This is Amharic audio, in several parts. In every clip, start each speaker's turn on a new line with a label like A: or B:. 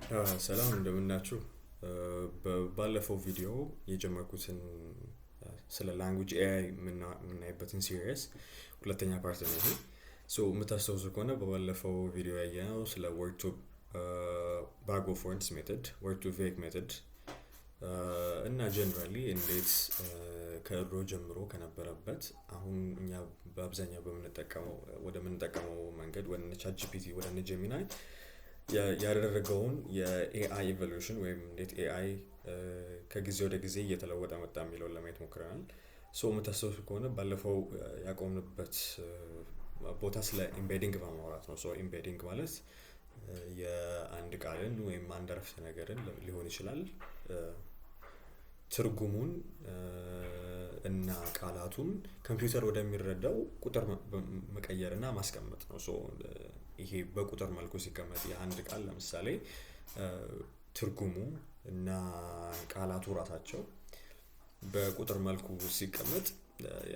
A: ሰላም እንደምናችሁ። ባለፈው ቪዲዮ የጀመርኩትን ስለ ላንጉጅ ኤአይ የምናይበትን ሲሪየስ ሁለተኛ ፓርት ነው ይሄ። የምታስታውሱ ከሆነ በባለፈው ቪዲዮ ያየነው ስለ ወርድ ቱ ባግ ኦፍ ወርድስ ሜተድ፣ ወርድ ቱ ቬክ ሜተድ እና ጀነራሊ እንዴት ከድሮ ጀምሮ ከነበረበት አሁን እኛ በአብዛኛው ወደምንጠቀመው መንገድ ወደ ቻት ጂፒቲ ወደ ጀሚናይ ያደረገውን የኤአይ ኢቮሉሽን ወይም እንዴት ኤአይ ከጊዜ ወደ ጊዜ እየተለወጠ መጣ የሚለውን ለማየት ሞክረናል። የምታስታውሱ ከሆነ ባለፈው ያቆምንበት ቦታ ስለ ኢምቤዲንግ በማውራት ነው። ኢምቤዲንግ ማለት የአንድ ቃልን ወይም አንድ አረፍተ ነገርን ሊሆን ይችላል ትርጉሙን እና ቃላቱን ኮምፒውተር ወደሚረዳው ቁጥር መቀየርና ማስቀመጥ ነው። ይሄ በቁጥር መልኩ ሲቀመጥ የአንድ ቃል ለምሳሌ ትርጉሙ እና ቃላቱ ራሳቸው በቁጥር መልኩ ሲቀመጥ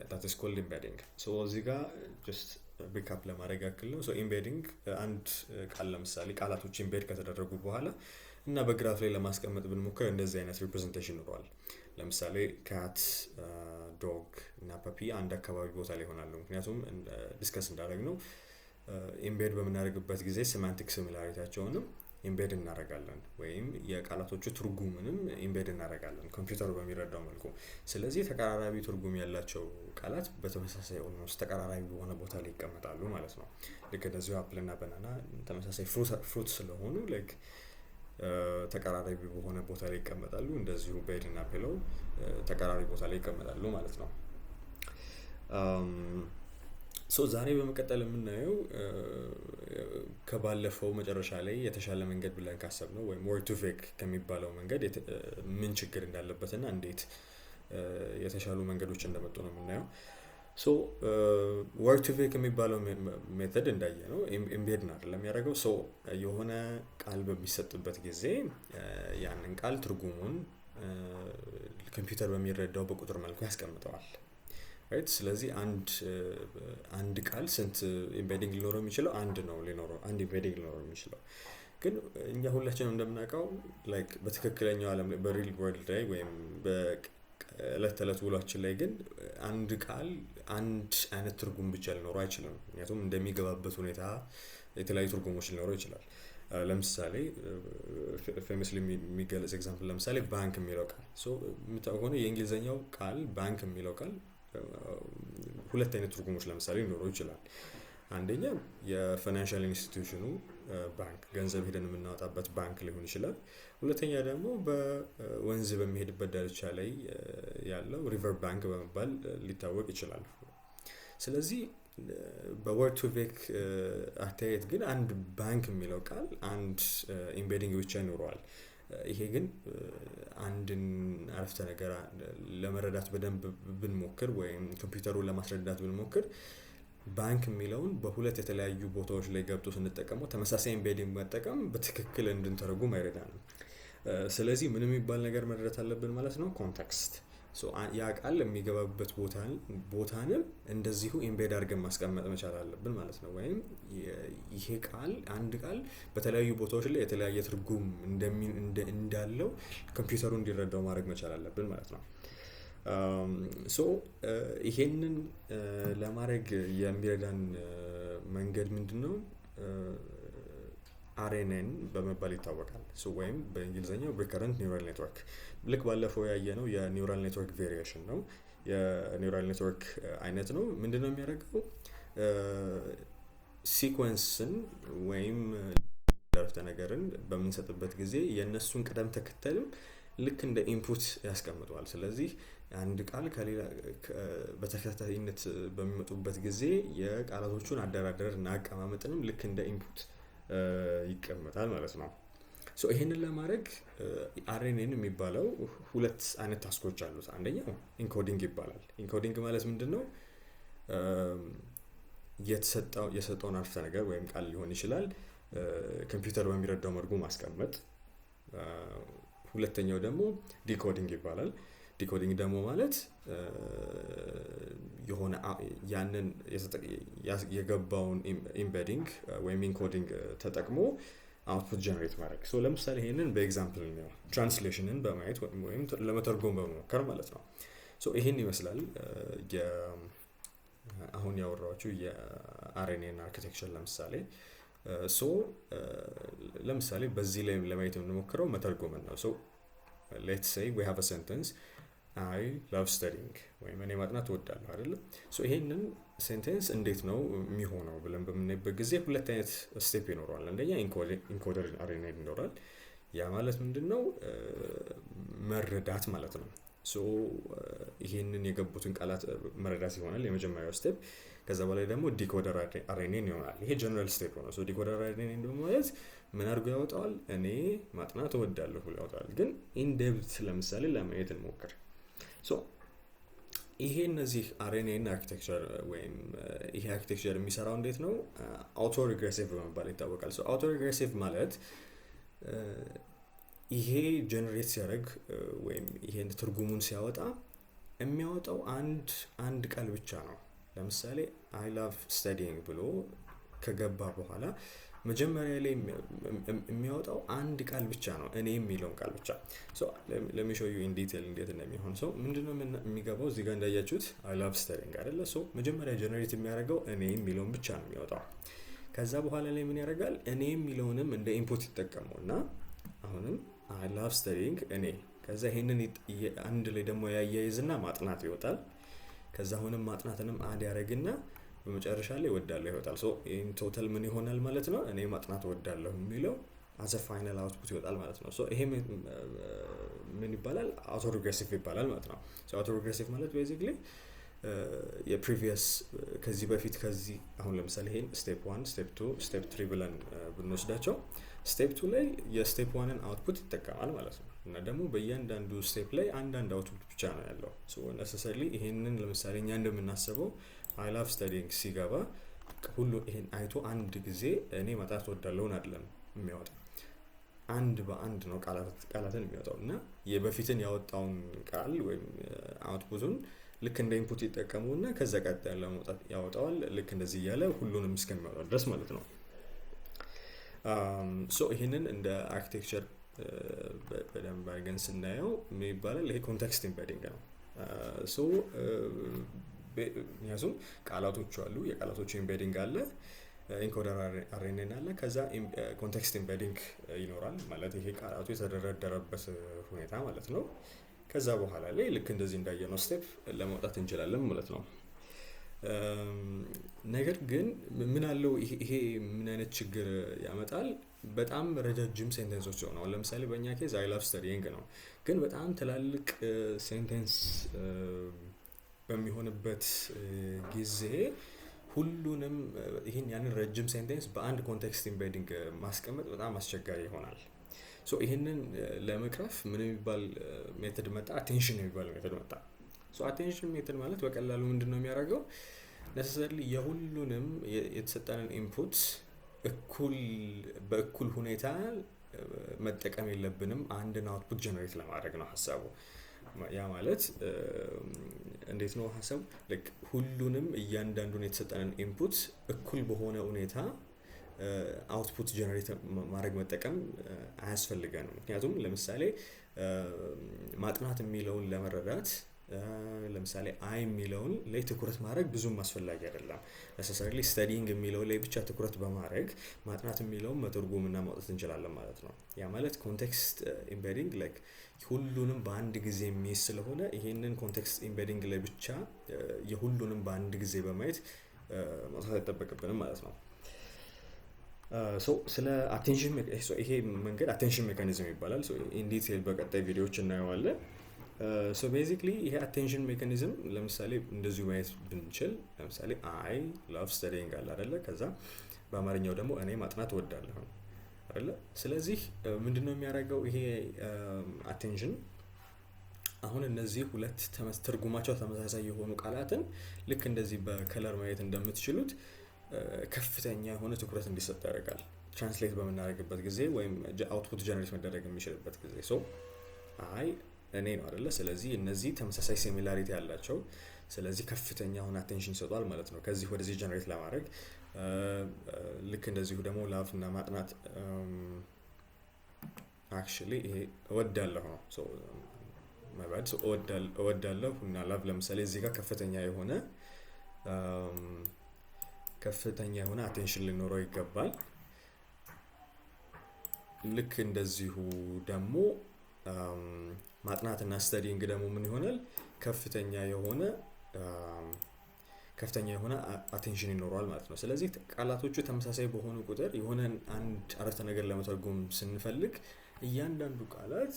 A: that is called embedding. እዚህ ጋር just ሪካፕ ለማድረግ ያክል ነው። embedding አንድ ቃል ለምሳሌ ቃላቶች ኢምቤድ ከተደረጉ በኋላ እና በግራፍ ላይ ለማስቀመጥ ብንሞክር እንደዚህ አይነት ሪፕሬዘንቴሽን ይኖረዋል። ለምሳሌ ካት፣ ዶግ እና ፐፒ አንድ አካባቢ ቦታ ላይ ይሆናሉ። ምክንያቱም ዲስከስ እንዳደረግነው ኢምቤድ በምናደርግበት ጊዜ ሴማንቲክ ሲሚላሪቲያቸውንም ኢምቤድ እናደርጋለን ወይም የቃላቶቹ ትርጉምንም ኢምቤድ እናደርጋለን ኮምፒውተሩ በሚረዳው መልኩ። ስለዚህ ተቀራራቢ ትርጉም ያላቸው ቃላት በተመሳሳይ ኦልሞስት ተቀራራቢ በሆነ ቦታ ላይ ይቀመጣሉ ማለት ነው። ልክ እንደዚሁ አፕል እና ባናና ተመሳሳይ ፍሩት ስለሆኑ ላይክ ተቀራራቢ በሆነ ቦታ ላይ ይቀመጣሉ። እንደዚሁ ቤድ እና ፒሎው ተቀራራቢ ቦታ ላይ ይቀመጣሉ ማለት ነው። ዛሬ በመቀጠል የምናየው ከባለፈው መጨረሻ ላይ የተሻለ መንገድ ብለን ካሰብነው ወይም ወርድ ቱ ቬክ ከሚባለው መንገድ ምን ችግር እንዳለበትና እንዴት የተሻሉ መንገዶች እንደመጡ ነው የምናየው። ወርድ ቱ ቬክ የሚባለው ሜተድ እንዳየነው ኢምቤድ ነው አይደለም የሚያደርገው። የሆነ ቃል በሚሰጥበት ጊዜ ያንን ቃል ትርጉሙን ኮምፒውተር በሚረዳው በቁጥር መልኩ ያስቀምጠዋል። ራይት። ስለዚህ አንድ ቃል ስንት ኢምቤዲንግ ሊኖረው የሚችለው አንድ ኢምቤዲንግ ሊኖረው የሚችለው። ግን እኛ ሁላችንም እንደምናውቀው ላይክ በትክክለኛው ዓለም ላይ በሪል ወርልድ ላይ ወይም በዕለት ተዕለት ውሏችን ላይ ግን አንድ ቃል አንድ አይነት ትርጉም ብቻ ሊኖረው አይችልም። ምክንያቱም እንደሚገባበት ሁኔታ የተለያዩ ትርጉሞች ሊኖረው ይችላል። ለምሳሌ ፌመስሊ የሚገለጽ ኤግዛምፕል ለምሳሌ ባንክ የሚለው ቃል የምታውቀው ከሆነ የእንግሊዝኛው ቃል ባንክ የሚለው ቃል ሁለት አይነት ትርጉሞች ለምሳሌ ሊኖረው ይችላል። አንደኛ የፋይናንሻል ኢንስቲትዩሽኑ ባንክ ገንዘብ ሄደን የምናወጣበት ባንክ ሊሆን ይችላል። ሁለተኛ ደግሞ በወንዝ በሚሄድበት ዳርቻ ላይ ያለው ሪቨር ባንክ በመባል ሊታወቅ ይችላል። ስለዚህ በወርድ ቱ ቬክ አተያየት ግን አንድ ባንክ የሚለው ቃል አንድ ኢምቤዲንግ ብቻ ይኖረዋል። ይሄ ግን አንድን አረፍተ ነገር ለመረዳት በደንብ ብንሞክር ወይም ኮምፒውተሩን ለማስረዳት ብንሞክር ባንክ የሚለውን በሁለት የተለያዩ ቦታዎች ላይ ገብቶ ስንጠቀመው ተመሳሳይ ኢምቤዲንግ መጠቀም በትክክል እንድንተረጉም አይረዳንም። ስለዚህ ምን የሚባል ነገር መረዳት አለብን ማለት ነው? ኮንቴክስት። ያ ቃል የሚገባበት ቦታንም እንደዚሁ ኢምቤድ አድርገን ማስቀመጥ መቻል አለብን ማለት ነው። ወይም ይሄ ቃል አንድ ቃል በተለያዩ ቦታዎች ላይ የተለያየ ትርጉም እንዳለው ኮምፒውተሩ እንዲረዳው ማድረግ መቻል አለብን ማለት ነው። ይሄንን ለማድረግ የሚረዳን መንገድ ምንድነው? አርኤንኤን በመባል ይታወቃል። ወይም በእንግሊዝኛው ሪከረንት ኒውራል ኔትወርክ። ልክ ባለፈው ያየነው የኒውራል ኔትወርክ ቬሪዬሽን ነው። የኒውራል ኔትወርክ አይነት ነው። ምንድነው የሚያደርገው? ሲኩዌንስን ወይም አረፍተ ነገርን በምንሰጥበት ጊዜ የእነሱን ቅደም ተከተልም ልክ እንደ ኢንፑት ያስቀምጠዋል። ስለዚህ አንድ ቃል ከሌላ በተከታታይነት በሚመጡበት ጊዜ የቃላቶቹን አደራደር እና አቀማመጥንም ልክ እንደ ኢንፑት ይቀመጣል ማለት ነው። ይሄንን ለማድረግ አርኤንኤን የሚባለው ሁለት አይነት ታስኮች አሉት። አንደኛው ኢንኮዲንግ ይባላል። ኢንኮዲንግ ማለት ምንድነው? የሰጠውን አረፍተ ነገር ወይም ቃል ሊሆን ይችላል ኮምፒውተር በሚረዳው መልኩ ማስቀመጥ። ሁለተኛው ደግሞ ዲኮዲንግ ይባላል። ዲኮዲንግ ደግሞ ማለት የሆነ ያንን የገባውን ኢምቤዲንግ ወይም ኢንኮዲንግ ተጠቅሞ አውትፑት ጀነሬት ማድረግ። ሶ ለምሳሌ ይሄንን በኤግዛምፕል ነው ትራንስሌሽንን በማየት ወይም ለመተርጎም በመሞከር ማለት ነው። ሶ ይሄን ይመስላል አሁን ያወራኋችሁ የአርኤንኤን አርኪቴክቸር ለምሳሌ። ሶ ለምሳሌ በዚህ ላይ ለማየት የምንሞክረው መተርጎምን ነው። ሶ ሌትስ ሴይ ዊ ሃቭ አ ሴንተንስ አይ ላቭ ስተዲንግ ወይም እኔ ማጥናት እወዳለሁ አይደለ? ሶ ይሄንን ሴንቴንስ እንዴት ነው የሚሆነው ብለን በምናይበት ጊዜ ሁለት አይነት ስቴፕ ይኖረዋል። አንደኛ ኢንኮደር አርኤንኤን ይኖራል። ያ ማለት ምንድነው? መረዳት ማለት ነው። ሶ ይሄንን የገቡትን ቃላት መረዳት ይሆናል የመጀመሪያው ስቴፕ። ከዛ በላይ ደግሞ ዲኮደር አርኤንኤን ይሆናል። ይሄ ጀነራል ስቴፕ ነው። ሶ ዲኮደር አርኤንኤን ደግሞ ማለት ምን አድርጎ ያወጣዋል? እኔ ማጥናት እወዳለሁ ብሎ ያወጣዋል። ግን ኢንዴፕት ለምሳሌ ለማየት እንሞክር። ሶ ይሄ እነዚህ አርኤንኤን አርኪቴክቸር ወይም ይሄ አርኪቴክቸር የሚሰራው እንዴት ነው? አውቶ ሪግሬሲቭ በመባል ይታወቃል። ሶ አውቶ ሪግሬሲቭ ማለት ይሄ ጀነሬት ሲያደርግ ወይም ይሄን ትርጉሙን ሲያወጣ የሚያወጣው አንድ ቃል ብቻ ነው። ለምሳሌ አይ ላቭ ስተዲንግ ብሎ ከገባ በኋላ መጀመሪያ ላይ የሚያወጣው አንድ ቃል ብቻ ነው፣ እኔ የሚለውን ቃል ብቻ። ሶ let me show you in detail እንዴት እንደሚሆን። ሶ ምንድነው የሚገባው እዚህ ጋር እንዳያችሁት አይ ላቭ ስተዲንግ አይደለ? ሶ መጀመሪያ ጀነሬት የሚያደርገው እኔ የሚለውን ብቻ ነው የሚያወጣው። ከዛ በኋላ ላይ ምን ያደርጋል? እኔ የሚለውንም እንደ ኢንፑት ይጠቀመውና አሁንም አይ ላቭ ስተዲንግ እኔ፣ ከዛ ይሄንን አንድ ላይ ደግሞ ያያይዝና ማጥናት ይወጣል። ከዛ አሁንም ማጥናትንም አድ ያደርግና በመጨረሻ ላይ እወዳለሁ ይወጣል። ሶ ኢን ቶታል ምን ይሆናል ማለት ነው? እኔ ማጥናት እወዳለሁ የሚለው አዘ ፋይናል አውትፑት ይወጣል ማለት ነው። ሶ ይሄ ምን ይባላል? አውቶ ሪግሬሲቭ ይባላል ማለት ነው። ሶ አውቶ ሪግሬሲቭ ማለት ቤዚክሊ የፕሪቪየስ ከዚህ በፊት ከዚህ አሁን ለምሳሌ ይሄን ስቴፕ 1 ስቴፕ 2 ስቴፕ 3 ብለን ብንወስዳቸው ስቴፕ 2 ላይ የስቴፕ 1ን አውትፑት ይጠቀማል ማለት ነው። እና ደግሞ በእያንዳንዱ ስቴፕ ላይ አንዳንድ አውትፑት ብቻ ነው ያለው። ሶ ነሰሰሪሊ ይሄንን ለምሳሌ እኛ እንደምናስበው አይ ላቭ ስተዲንግ ሲገባ ሁሉ ይሄን አይቶ አንድ ጊዜ እኔ ማጥናት እወዳለሁን አይደለም የሚያወጣው፣ አንድ በአንድ ነው ቃላትን የሚያወጣው። እና የበፊትን ያወጣውን ቃል ወይም አውትፑቱን ልክ እንደ ኢንፑት ይጠቀሙና ከዛ ቀጣይ ያለው ማውጣት ያወጣዋል። ልክ እንደዚህ እያለ ሁሉንም እስከሚያወጣ ድረስ ማለት ነው። ሶ ይሄንን እንደ አርኪቴክቸር በደንብ አድርገን ስናየው ምን ይባላል? ይሄ ኮንቴክስት ኢምቤዲንግ ነው። ሶ ምክንያቱም ቃላቶቹ አሉ፣ የቃላቶቹ ኢምቤዲንግ አለ፣ ኢንኮደር አርኤንኤን አለ፣ ከዛ ኮንቴክስት ኢምቤዲንግ ይኖራል። ማለት ይሄ ቃላቱ የተደረደረበት ሁኔታ ማለት ነው። ከዛ በኋላ ላይ ልክ እንደዚህ እንዳየነው ስቴፕ ለማውጣት እንችላለን ማለት ነው። ነገር ግን ምን አለው ይሄ ምን አይነት ችግር ያመጣል? በጣም ረጃጅም ሴንቴንሶች ሆነው ለምሳሌ በእኛ ኬዝ አይ ላቭ ስተዲንግ ነው። ግን በጣም ትላልቅ ሴንቴንስ በሚሆንበት ጊዜ ሁሉንም ይሄን ያንን ረጅም ሴንቴንስ በአንድ ኮንቴክስት ኢምቤዲንግ ማስቀመጥ በጣም አስቸጋሪ ይሆናል። ሶ ይሄንን ለመቅረፍ ምን የሚባል ሜተድ መጣ? አቴንሽን የሚባል ሜተድ መጣ። ሶ አቴንሽን ሜተድ ማለት በቀላሉ ምንድነው የሚያደርገው? ነሰሰሪሊ የሁሉንም የተሰጠንን ኢንፑት በእኩል ሁኔታ መጠቀም የለብንም፣ አንድን አውትፑት ጀነሬት ለማድረግ ነው ሀሳቡ። ያ ማለት እንዴት ነው ሀሳቡ? ሁሉንም እያንዳንዱን የተሰጠንን ኢንፑት እኩል በሆነ ሁኔታ አውትፑት ጀነሬት ማድረግ መጠቀም አያስፈልገንም። ምክንያቱም ለምሳሌ ማጥናት የሚለውን ለመረዳት ለምሳሌ አይ የሚለውን ላይ ትኩረት ማድረግ ብዙም አስፈላጊ አይደለም። ነሰሰሪሊ ስተዲንግ የሚለው ላይ ብቻ ትኩረት በማድረግ ማጥናት የሚለውን መተርጎምና ማውጣት እንችላለን ማለት ነው። ያ ማለት ኮንቴክስት ኢምቤዲንግ ሁሉንም በአንድ ጊዜ የሚይዝ ስለሆነ ይሄንን ኮንቴክስት ኢምቤዲንግ ላይ ብቻ የሁሉንም በአንድ ጊዜ በማየት ማውጣት አይጠበቅብንም ማለት ነው። ሶ ስለ አቴንሽን ይሄ መንገድ አቴንሽን ሜካኒዝም ይባላል። ሶ ኢን ዲቴል በቀጣይ ቪዲዮዎች እናየዋለን። ሶ ቤዚክሊ ይሄ አቴንሽን ሜካኒዝም ለምሳሌ እንደዚሁ ማየት ብንችል ለምሳሌ አይ ላቭ ስተዲንግ አለ አይደለ? ከዛ በአማርኛው ደግሞ እኔ ማጥናት እወዳለሁ አይደለ? ስለዚህ ምንድነው የሚያደርገው ይሄ አቴንሽን? አሁን እነዚህ ሁለት ትርጉማቸው ተመሳሳይ የሆኑ ቃላትን ልክ እንደዚህ በከለር ማየት እንደምትችሉት ከፍተኛ የሆነ ትኩረት እንዲሰጥ ያደርጋል ትራንስሌት በምናደርግበት ጊዜ ወይም አውትፑት ጀነሬት መደረግ የሚችልበት ጊዜ። ሶ አይ እኔ ነው አይደለ? ስለዚህ እነዚህ ተመሳሳይ ሲሚላሪቲ ያላቸው፣ ስለዚህ ከፍተኛ የሆነ አቴንሽን ይሰጣል ማለት ነው ከዚህ ወደዚህ ጀነሬት ለማድረግ። ልክ እንደዚሁ ደግሞ ላቭ እና ማጥናት አክቹሊ ይሄ እወዳለሁ ነው። ሶ ማባድ ሶ እወዳለሁ እና ላቭ ለምሳሌ እዚህ ጋር ከፍተኛ የሆነ አቴንሽን ሊኖረው ይገባል። ልክ እንደዚሁ ደግሞ ማጥናትና ስተዲንግ ደግሞ ምን ይሆናል? ከፍተኛ የሆነ አቴንሽን ይኖረዋል ማለት ነው። ስለዚህ ቃላቶቹ ተመሳሳይ በሆኑ ቁጥር የሆነ አንድ አረፍተ ነገር ለመተርጎም ስንፈልግ እያንዳንዱ ቃላት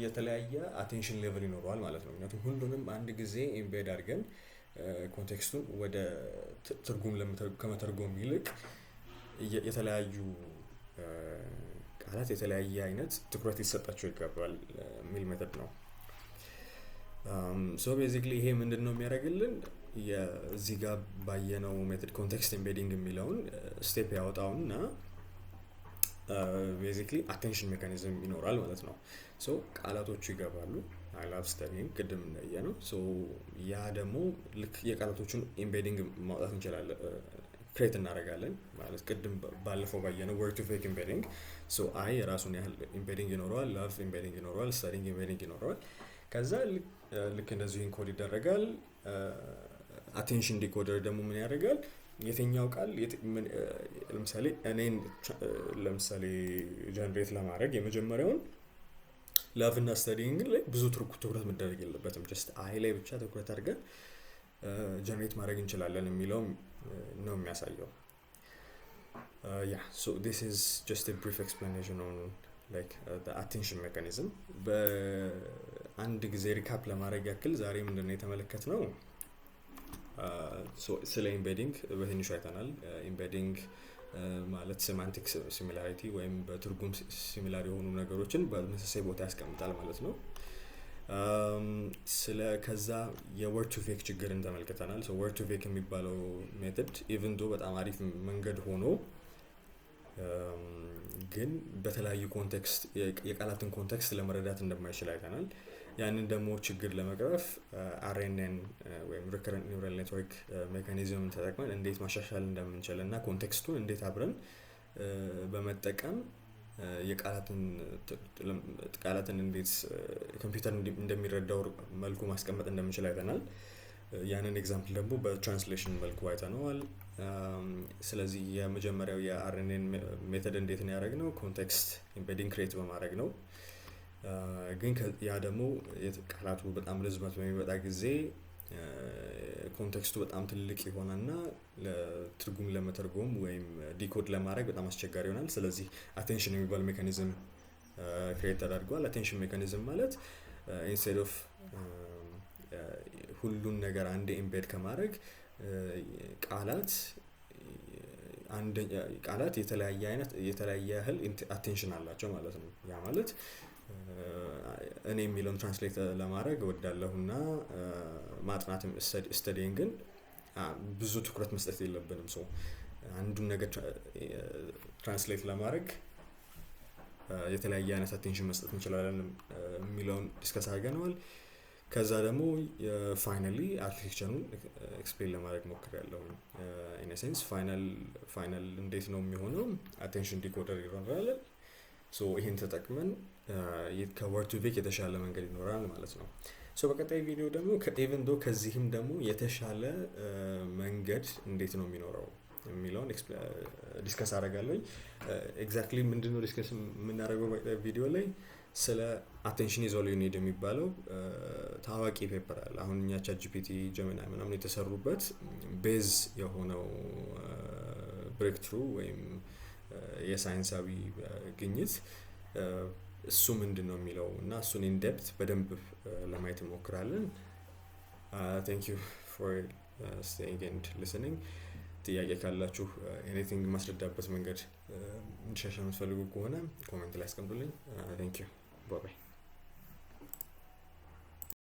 A: የተለያየ አቴንሽን ሌቭል ይኖረዋል ማለት ነው። ምክንያቱም ሁሉንም አንድ ጊዜ ኢምቤድ አድርገን ኮንቴክስቱን ወደ ትርጉም ከመተርጎም ይልቅ የተለያዩ ቃላት የተለያየ አይነት ትኩረት ሊሰጣቸው ይገባል የሚል ሜተድ ነው። ሶ ቤዚክሊ ይሄ ምንድነው የሚያደርግልን? እዚህ ጋር ባየነው ሜተድ ኮንቴክስት ኢምቤዲንግ የሚለውን ስቴፕ ያወጣውና ቤዚክሊ አቴንሽን ሜካኒዝም ይኖራል ማለት ነው። ሶ ቃላቶቹ ይገባሉ። አይ ላቭ ስተዲንግ ቅድም እንዳየነው። ሶ ያ ደግሞ ልክ የቃላቶቹን ኢምቤዲንግ ማውጣት እንችላለን፣ ክሬት እናደርጋለን ማለት ቅድም ባለፈው ባየነው ወርድ ቱ ቬክ ኢምቤዲንግ። ሶ አይ የራሱን ያህል ኢምቤዲንግ ይኖረዋል፣ ላቭ ኢምቤዲንግ ይኖረዋል፣ ስተዲንግ ኢምቤዲንግ ይኖረዋል። ከዛ ልክ እንደዚሁ ኢንኮድ ይደረጋል። አቴንሽን ዲኮደር ደግሞ ምን ያደርጋል? የትኛው ቃል ለምሳሌ እኔን ጀነሬት ለማድረግ የመጀመሪያውን ላቭ እና ስተዲንግ ላይ ብዙ ትኩረት መደረግ የለበትም። ጀስት አይ ላይ ብቻ ትኩረት አድርገን ጀነሬት ማድረግ እንችላለን የሚለው ነው የሚያሳየው። so this is just a brief explanation on like the attention mechanism. በአንድ ጊዜ ሪካፕ ለማድረግ ያክል ዛሬ ምንድነው የተመለከትነው? ስለ ኢምቤዲንግ በትንሹ አይተናል። ኢምቤዲንግ ማለት ሴማንቲክ ሲሚላሪቲ ወይም በትርጉም ሲሚላር የሆኑ ነገሮችን በተመሳሳይ ቦታ ያስቀምጣል ማለት ነው። ከዛ የወርድ ቱ ቬክ ችግርን ተመልክተናል። ወርድ ቱ ቬክ የሚባለው ሜተድ ኢቭን ዶ በጣም አሪፍ መንገድ ሆኖ ግን በተለያዩ ኮንቴክስት የቃላትን ኮንቴክስት ለመረዳት እንደማይችል አይተናል። ያንን ደግሞ ችግር ለመቅረፍ RNN ወይም ሪከረንት ኒውራል ኔትወርክ ሜካኒዝም ተጠቅመን እንዴት ማሻሻል እንደምንችል እና ኮንቴክስቱን እንዴት አብረን በመጠቀም ቃላትን እንዴት ኮምፒውተር እንደሚረዳው መልኩ ማስቀመጥ እንደምንችል አይተናል። ያንን ኤግዛምፕል ደግሞ በትራንስሌሽን መልኩ አይተነዋል። ስለዚህ የመጀመሪያው የRNN ሜተድ እንዴት ነው ያደረግነው? ኮንቴክስት ኢምቤዲንግ ክሬት በማድረግ ነው። ግን ያ ደግሞ ቃላቱ በጣም ርዝመት በሚመጣ ጊዜ ኮንቴክስቱ በጣም ትልቅ ይሆናልና ለትርጉም ለመተርጎም ወይም ዲኮድ ለማድረግ በጣም አስቸጋሪ ይሆናል። ስለዚህ አቴንሽን የሚባል ሜካኒዝም ክሬት ተደርጓል። አቴንሽን ሜካኒዝም ማለት ኢንስቴድ ኦፍ ሁሉን ነገር አንድ ኢምቤድ ከማድረግ ቃላት የተለያየ ያህል አቴንሽን አላቸው ማለት ነው። ያ ማለት እኔ የሚለውን ትራንስሌት ለማድረግ እወዳለሁና ማጥናትም ስተዲንግ ግን ብዙ ትኩረት መስጠት የለብንም። ሶ አንዱን ነገር ትራንስሌት ለማድረግ የተለያየ አይነት አቴንሽን መስጠት እንችላለን የሚለውን ዲስከስ አድርገናል። ከዛ ደግሞ ፋይናሊ አርኪቴክቸሩን ኤክስፕሌን ለማድረግ ሞክሬያለሁ። ኢን ኤ ሴንስ ፋይናል እንዴት ነው የሚሆነው? አቴንሽን ዲኮደር ይኖራል። ሶ ይሄን ተጠቅመን ከወርድ ቱ ቬክ የተሻለ መንገድ ይኖራል ማለት ነው። ሶ በቀጣይ ቪዲዮ ደግሞ ኢቭን ዶ ከዚህም ደግሞ የተሻለ መንገድ እንዴት ነው የሚኖረው የሚለውን ዲስከስ አደርጋለሁ። ኤግዛክትሊ ምንድነው ዲስከስ የምናደርገው ቪዲዮ ላይ? ስለ አቴንሽን ኢዝ ኦል ዩ ኒድ የሚባለው ታዋቂ ፔፐር አለ። አሁን እኛ ቻትጂፒቲ ጀሚናይ ምናምን የተሰሩበት ቤዝ የሆነው ብሬክ ትሩ ወይም የሳይንሳዊ ግኝት እሱ ምንድነው የሚለው እና እሱን ኢን ዴፕት በደንብ ለማየት እንሞክራለን። thank you for staying and listening. ጥያቄ ካላችሁ ኤኒቲንግ ማስረዳበት መንገድ እንዲሻሻል የምትፈልጉ ከሆነ ኮሜንት ላይ አስቀምጡልኝ። thank you. Bye bye.